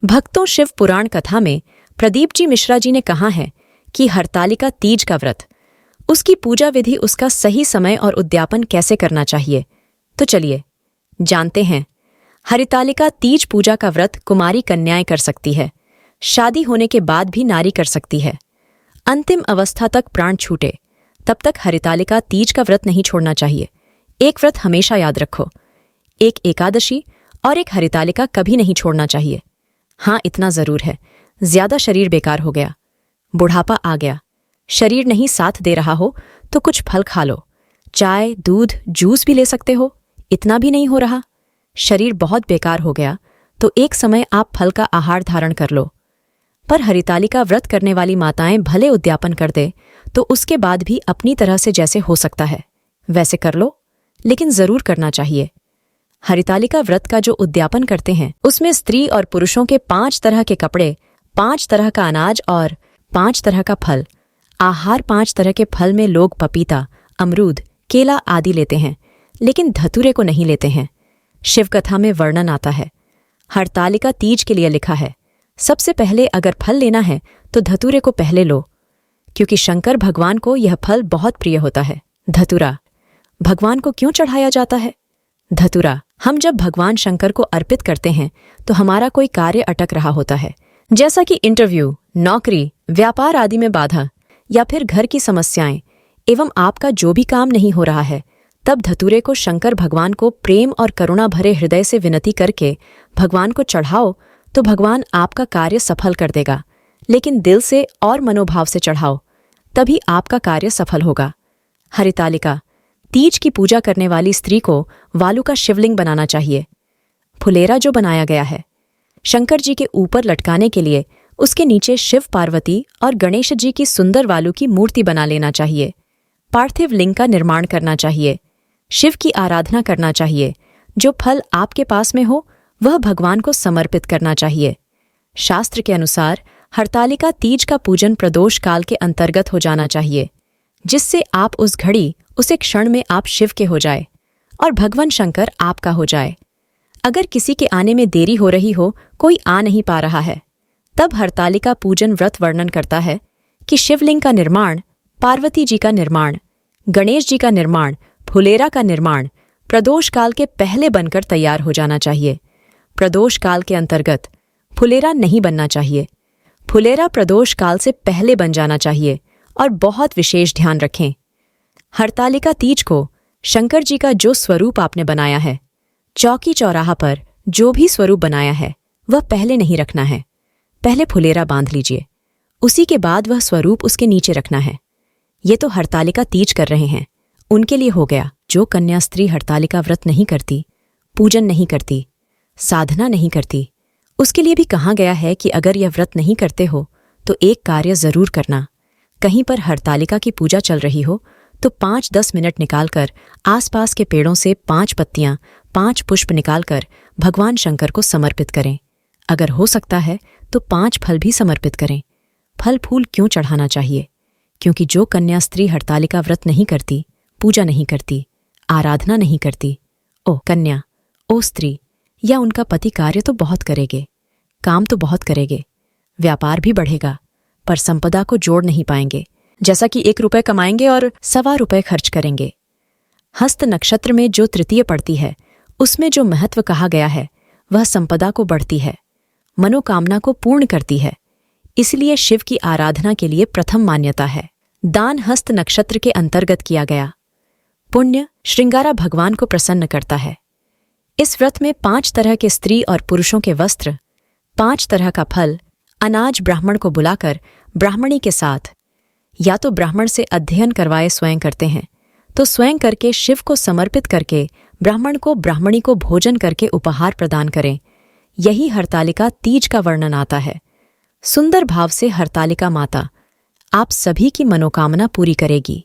भक्तों, शिव पुराण कथा में प्रदीप जी मिश्रा जी ने कहा है कि हरतालिका तीज का व्रत, उसकी पूजा विधि, उसका सही समय और उद्यापन कैसे करना चाहिए। तो चलिए जानते हैं। हरितालिका तीज पूजा का व्रत कुमारी कन्याएं कर सकती है। शादी होने के बाद भी नारी कर सकती है। अंतिम अवस्था तक प्राण छूटे तब तक हरितालिका तीज का व्रत नहीं छोड़ना चाहिए। एक व्रत हमेशा याद रखो, एक एकादशी और एक हरितालिका कभी नहीं छोड़ना चाहिए। हाँ, इतना जरूर है, ज्यादा शरीर बेकार हो गया, बुढ़ापा आ गया, शरीर नहीं साथ दे रहा हो तो कुछ फल खा लो, चाय, दूध, जूस भी ले सकते हो। इतना भी नहीं हो रहा, शरीर बहुत बेकार हो गया तो एक समय आप फल का आहार धारण कर लो। पर हरितालिका व्रत करने वाली माताएं भले उद्यापन कर दे तो उसके बाद भी अपनी तरह से जैसे हो सकता है वैसे कर लो, लेकिन जरूर करना चाहिए। हरितालिका व्रत का जो उद्यापन करते हैं उसमें स्त्री और पुरुषों के 5 तरह के कपड़े, 5 तरह का अनाज और 5 तरह का फल। आहार 5 तरह के फल में लोग पपीता, अमरूद, केला आदि लेते हैं, लेकिन धतूरे को नहीं लेते हैं। शिवकथा में वर्णन आता है। हरतालिका तीज के लिए लिखा है, सबसे पहले अगर फल लेना है तो धतूरे को पहले लो, क्योंकि शंकर भगवान को यह फल बहुत प्रिय होता है। धतूरा भगवान को क्यों चढ़ाया जाता है? धतूरा, हम जब भगवान शंकर को अर्पित करते हैं तो हमारा कोई कार्य अटक रहा होता है, जैसा कि इंटरव्यू, नौकरी, व्यापार आदि में बाधा या फिर घर की समस्याएं, एवं आपका जो भी काम नहीं हो रहा है, तब धतूरे को शंकर भगवान को प्रेम और करुणा भरे हृदय से विनती करके भगवान को चढ़ाओ तो भगवान आपका कार्य सफल कर देगा। लेकिन दिल से और मनोभाव से चढ़ाओ, तभी आपका कार्य सफल होगा। हरितालिका तीज की पूजा करने वाली स्त्री को वालू का शिवलिंग बनाना चाहिए। फुलेरा जो बनाया गया है शंकर जी के ऊपर लटकाने के लिए, उसके नीचे शिव, पार्वती और गणेश जी की सुंदर वालू की मूर्ति बना लेना चाहिए। पार्थिव लिंग का निर्माण करना चाहिए। शिव की आराधना करना चाहिए। जो फल आपके पास में हो वह भगवान को समर्पित करना चाहिए। शास्त्र के अनुसार हरतालिका तीज का पूजन प्रदोष काल के अंतर्गत हो जाना चाहिए, जिससे आप उस घड़ी, उसे क्षण में आप शिव के हो जाए और भगवान शंकर आपका हो जाए। अगर किसी के आने में देरी हो रही हो, कोई आ नहीं पा रहा है, तब हरतालिका पूजन व्रत वर्णन करता है कि शिवलिंग का निर्माण, पार्वती जी का निर्माण, गणेश जी का निर्माण, फुलेरा का निर्माण प्रदोष काल के पहले बनकर तैयार हो जाना चाहिए। प्रदोष काल के अंतर्गत फुलेरा नहीं बनना चाहिए। फुलेरा प्रदोष काल से पहले बन जाना चाहिए। और बहुत विशेष ध्यान रखें, हरतालिका तीज को शंकर जी का जो स्वरूप आपने बनाया है, चौकी चौराहा पर जो भी स्वरूप बनाया है, वह पहले नहीं रखना है। पहले फुलेरा बांध लीजिए, उसी के बाद वह स्वरूप उसके नीचे रखना है। ये तो हरतालिका तीज कर रहे हैं, उनके लिए हो गया। जो कन्या स्त्री हरतालिका व्रत नहीं करती, पूजन नहीं करती, साधना नहीं करती, उसके लिए भी कहा गया है कि अगर यह व्रत नहीं करते हो तो एक कार्य जरूर करना। कहीं पर हरतालिका की पूजा चल रही हो तो 5-10 मिनट निकालकर आसपास के पेड़ों से 5 पत्तियां, 5 पुष्प निकालकर भगवान शंकर को समर्पित करें। अगर हो सकता है तो 5 फल भी समर्पित करें। फल फूल क्यों चढ़ाना चाहिए? क्योंकि जो कन्या स्त्री हरतालिका व्रत नहीं करती, पूजा नहीं करती, आराधना नहीं करती, ओ कन्या, ओ स्त्री या उनका पति कार्य तो बहुत करेंगे, काम तो बहुत करेंगे, व्यापार भी बढ़ेगा, पर संपदा को जोड़ नहीं पाएंगे। जैसा कि 1 रुपये कमाएंगे और 1.25 रुपये खर्च करेंगे। हस्त नक्षत्र में जो तृतीय पड़ती है, उसमें जो महत्व कहा गया है वह संपदा को बढ़ती है, मनोकामना को पूर्ण करती है। इसलिए शिव की आराधना के लिए प्रथम मान्यता है। दान हस्त नक्षत्र के अंतर्गत किया गया पुण्य श्रृंगारा भगवान को प्रसन्न करता है। इस व्रत में 5 तरह के स्त्री और पुरुषों के वस्त्र, 5 तरह का फल, अनाज ब्राह्मण को बुलाकर ब्राह्मणी के साथ या तो ब्राह्मण से अध्ययन करवाए स्वयं करते हैं तो स्वयं करके शिव को समर्पित करके ब्राह्मण को, ब्राह्मणी को भोजन करके उपहार प्रदान करें। यही हरतालिका तीज का वर्णन आता है। सुंदर भाव से हरतालिका माता आप सभी की मनोकामना पूरी करेगी।